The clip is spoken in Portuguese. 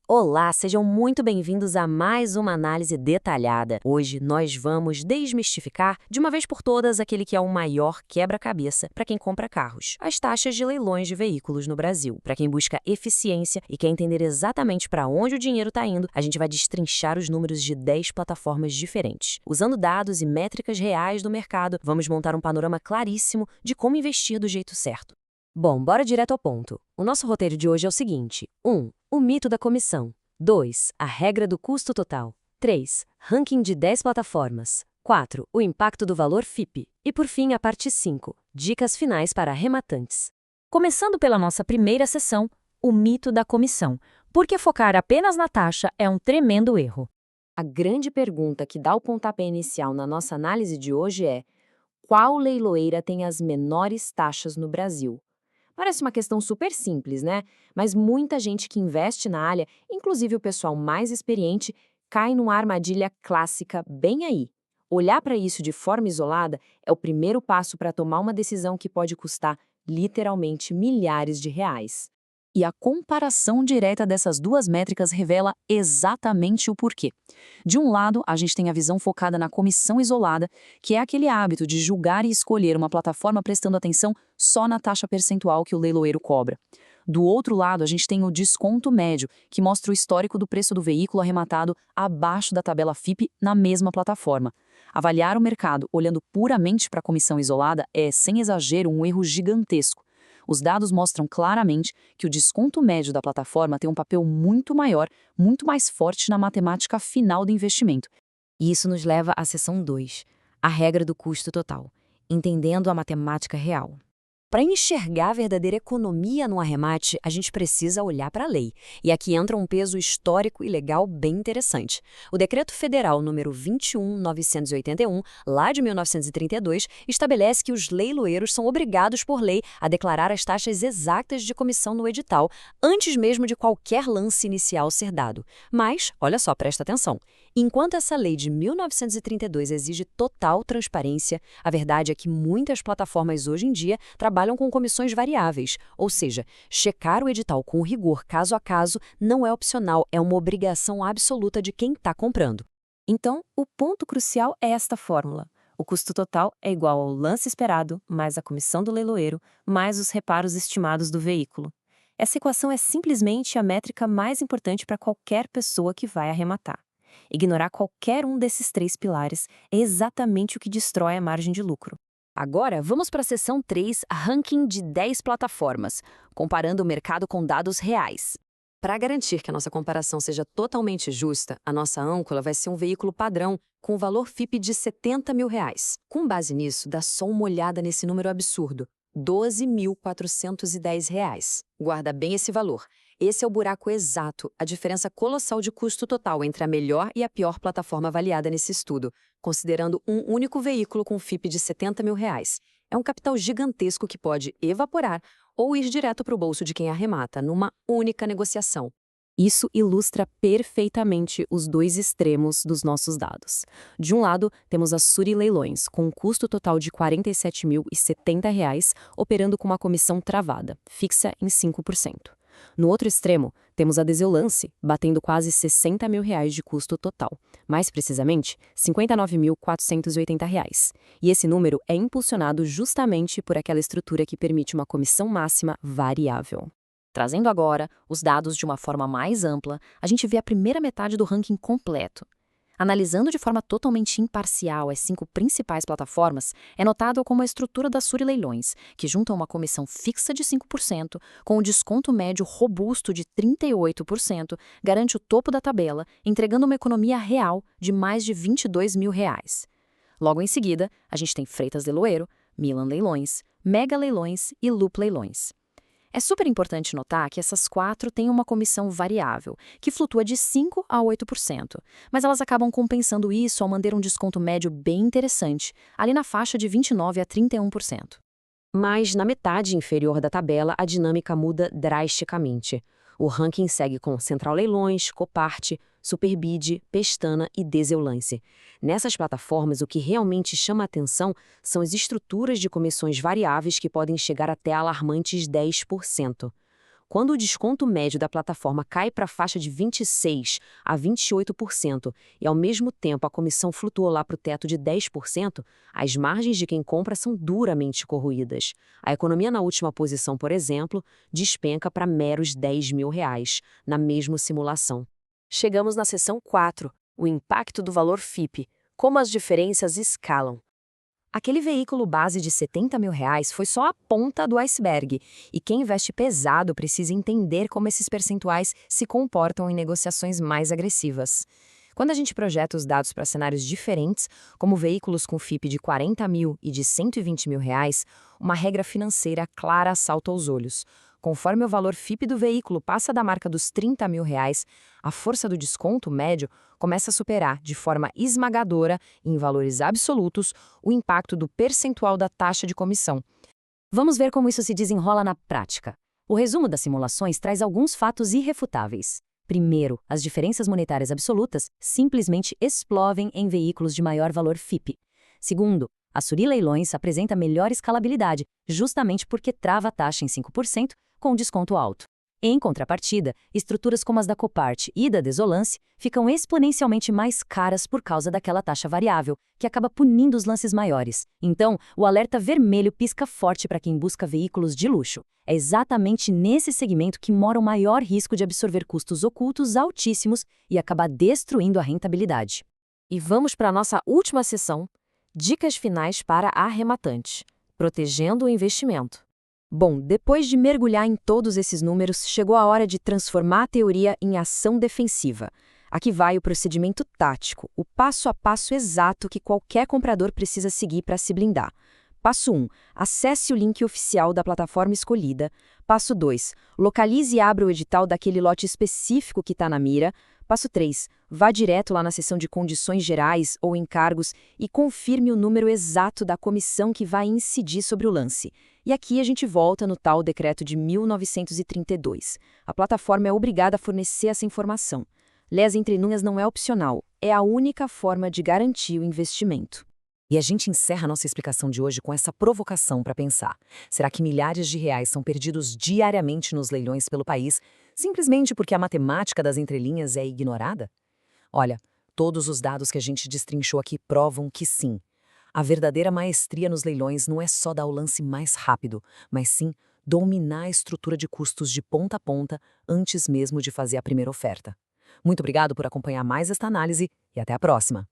Olá, sejam muito bem-vindos a mais uma análise detalhada. Hoje nós vamos desmistificar, de uma vez por todas, aquele que é o maior quebra-cabeça para quem compra carros: as taxas de leilões de veículos no Brasil. Para quem busca eficiência e quer entender exatamente para onde o dinheiro está indo, a gente vai destrinchar os números de 10 plataformas diferentes. Usando dados e métricas reais do mercado, vamos montar um panorama claríssimo de como investir do jeito certo. Bom, bora direto ao ponto. O nosso roteiro de hoje é o seguinte: 1. O mito da comissão. 2. A regra do custo total. 3. Ranking de 10 plataformas. 4. O impacto do valor FIPE. E por fim, a parte 5. Dicas finais para arrematantes. Começando pela nossa primeira sessão, o mito da comissão, porque focar apenas na taxa é um tremendo erro. A grande pergunta que dá o pontapé inicial na nossa análise de hoje é: qual leiloeira tem as menores taxas no Brasil? Parece uma questão super simples, né? Mas muita gente que investe na área, inclusive o pessoal mais experiente, cai numa armadilha clássica bem aí. Olhar para isso de forma isolada é o primeiro passo para tomar uma decisão que pode custar literalmente milhares de reais. E a comparação direta dessas duas métricas revela exatamente o porquê. De um lado, a gente tem a visão focada na comissão isolada, que é aquele hábito de julgar e escolher uma plataforma prestando atenção só na taxa percentual que o leiloeiro cobra. Do outro lado, a gente tem o desconto médio, que mostra o histórico do preço do veículo arrematado abaixo da tabela FIPE na mesma plataforma. Avaliar o mercado olhando puramente para a comissão isolada é, sem exagero, um erro gigantesco. Os dados mostram claramente que o desconto médio da plataforma tem um papel muito maior, muito mais forte na matemática final do investimento. E isso nos leva à seção 2, a regra do custo total, entendendo a matemática real. Para enxergar a verdadeira economia no arremate, a gente precisa olhar para a lei. E aqui entra um peso histórico e legal bem interessante. O Decreto Federal número 21.981, lá de 1932, estabelece que os leiloeiros são obrigados por lei a declarar as taxas exatas de comissão no edital, antes mesmo de qualquer lance inicial ser dado. Mas, olha só, presta atenção. Enquanto essa lei de 1932 exige total transparência, a verdade é que muitas plataformas hoje em dia trabalham com comissões variáveis, ou seja, checar o edital com rigor caso a caso não é opcional, é uma obrigação absoluta de quem está comprando. Então, o ponto crucial é esta fórmula. O custo total é igual ao lance esperado, mais a comissão do leiloeiro, mais os reparos estimados do veículo. Essa equação é simplesmente a métrica mais importante para qualquer pessoa que vai arrematar. Ignorar qualquer um desses três pilares é exatamente o que destrói a margem de lucro. Agora, vamos para a seção 3, ranking de 10 plataformas, comparando o mercado com dados reais. Para garantir que a nossa comparação seja totalmente justa, a nossa âncora vai ser um veículo padrão, com o valor FIPE de R$ 70 mil. Com base nisso, dá só uma olhada nesse número absurdo: R$ 12.410. Guarda bem esse valor. Esse é o buraco exato, a diferença colossal de custo total entre a melhor e a pior plataforma avaliada nesse estudo, considerando um único veículo com FIPE de R$ 70 mil. É um capital gigantesco que pode evaporar ou ir direto para o bolso de quem arremata, numa única negociação. Isso ilustra perfeitamente os dois extremos dos nossos dados. De um lado, temos a Suri Leilões, com um custo total de R$ 47.070, operando com uma comissão travada, fixa em 5%. No outro extremo, temos a Deseolance, batendo quase R$ 60 mil de custo total, mais precisamente, R$ 59.480. E esse número é impulsionado justamente por aquela estrutura que permite uma comissão máxima variável. Trazendo agora os dados de uma forma mais ampla, a gente vê a primeira metade do ranking completo. Analisando de forma totalmente imparcial as 5 principais plataformas, é notável como a estrutura da Suri Leilões, que junta uma comissão fixa de 5%, com um desconto médio robusto de 38%, garante o topo da tabela, entregando uma economia real de mais de R$ 22 mil. Logo em seguida, a gente tem Freitas Leiloeiro, Milan Leilões, Mega Leilões e Loop Leilões. É super importante notar que essas 4 têm uma comissão variável, que flutua de 5% a 8%, mas elas acabam compensando isso ao manter um desconto médio bem interessante, ali na faixa de 29% a 31%. Mas na metade inferior da tabela, a dinâmica muda drasticamente. O ranking segue com Central Leilões, Coparte, Superbid, Pestana e Deseolance. Nessas plataformas, o que realmente chama a atenção são as estruturas de comissões variáveis que podem chegar até alarmantes 10%. Quando o desconto médio da plataforma cai para a faixa de 26% a 28% e, ao mesmo tempo, a comissão flutuou lá para o teto de 10%, as margens de quem compra são duramente corroídas. A economia na última posição, por exemplo, despenca para meros R$ 10.000, na mesma simulação. Chegamos na seção 4, o impacto do valor FIPE, como as diferenças escalam. Aquele veículo base de R$ 70.000 foi só a ponta do iceberg, e quem investe pesado precisa entender como esses percentuais se comportam em negociações mais agressivas. Quando a gente projeta os dados para cenários diferentes, como veículos com FIPE de 40.000 e de R$ 120.000, uma regra financeira clara salta aos olhos. Conforme o valor FIPE do veículo passa da marca dos R$ 30.000, a força do desconto médio começa a superar, de forma esmagadora, em valores absolutos, o impacto do percentual da taxa de comissão. Vamos ver como isso se desenrola na prática. O resumo das simulações traz alguns fatos irrefutáveis. Primeiro, as diferenças monetárias absolutas simplesmente explodem em veículos de maior valor FIPE. Segundo, a Suri Leilões apresenta melhor escalabilidade, justamente porque trava a taxa em 5% com desconto alto. Em contrapartida, estruturas como as da Copart e da Desolance ficam exponencialmente mais caras por causa daquela taxa variável, que acaba punindo os lances maiores. Então, o alerta vermelho pisca forte para quem busca veículos de luxo. É exatamente nesse segmento que mora o maior risco de absorver custos ocultos altíssimos e acabar destruindo a rentabilidade. E vamos para a nossa última seção, dicas finais para arrematantes, protegendo o investimento. Bom, depois de mergulhar em todos esses números, chegou a hora de transformar a teoria em ação defensiva. Aqui vai o procedimento tático, o passo a passo exato que qualquer comprador precisa seguir para se blindar. Passo 1. Acesse o link oficial da plataforma escolhida. Passo 2. Localize e abra o edital daquele lote específico que está na mira. Passo 3. Vá direto lá na seção de condições gerais ou encargos e confirme o número exato da comissão que vai incidir sobre o lance. E aqui a gente volta no tal decreto de 1932. A plataforma é obrigada a fornecer essa informação. Ler as entrelinhas não é opcional, é a única forma de garantir o investimento. E a gente encerra nossa explicação de hoje com essa provocação para pensar. Será que milhares de reais são perdidos diariamente nos leilões pelo país, simplesmente porque a matemática das entrelinhas é ignorada? Olha, todos os dados que a gente destrinchou aqui provam que sim. A verdadeira maestria nos leilões não é só dar o lance mais rápido, mas sim dominar a estrutura de custos de ponta a ponta antes mesmo de fazer a primeira oferta. Muito obrigado por acompanhar mais esta análise e até a próxima!